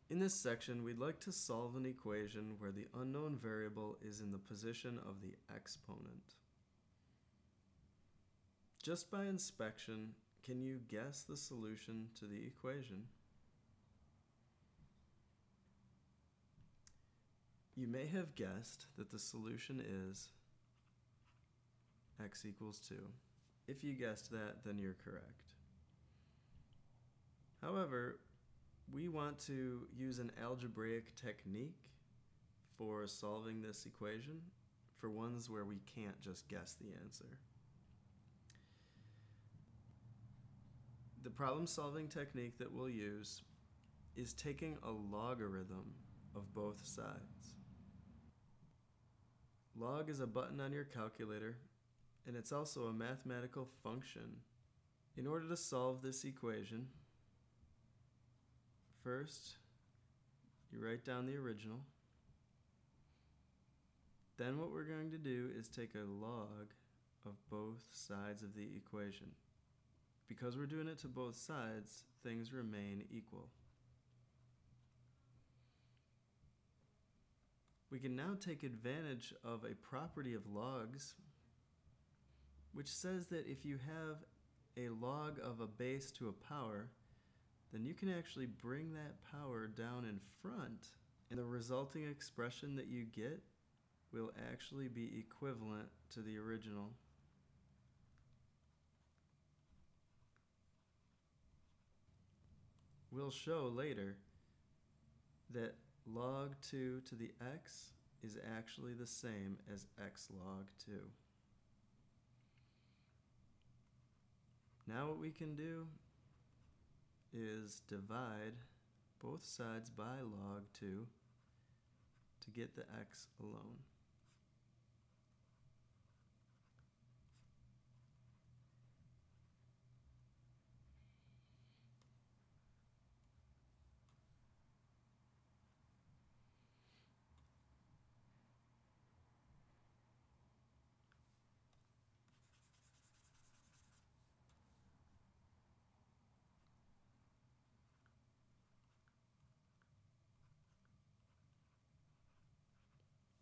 In this section, we'd like to solve an equation where the unknown variable is in the position of the exponent. Just by inspection, can you guess the solution to the equation? You may have guessed that the solution is x equals 2. If you guessed that, then you're correct. However, we want to use an algebraic technique for solving this equation for ones where we can't just guess the answer. The problem-solving technique that we'll use is taking a logarithm of both sides. Log is a button on your calculator, and it's also a mathematical function. In order to solve this equation, first, you write down the original. Then what we're going to do is take a log of both sides of the equation. Because we're doing it to both sides, things remain equal. We can now take advantage of a property of logs, which says that if you have a log of a base to a power, then you can actually bring that power down in front, and the resulting expression that you get will actually be equivalent to the original. We'll show later that log 2 to the x is actually the same as x log 2. Now what we can do is divide both sides by log 2 to get the x alone.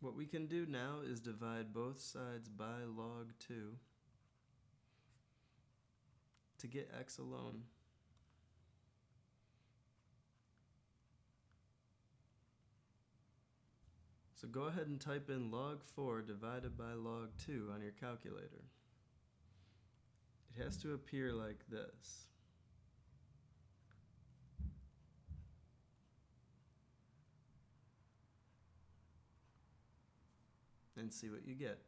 What we can do now is divide both sides by log 2 to get x alone. So go ahead and type in log 4 divided by log 2 on your calculator. It has to appear like this. And see what you get.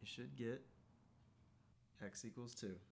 You should get x equals 2.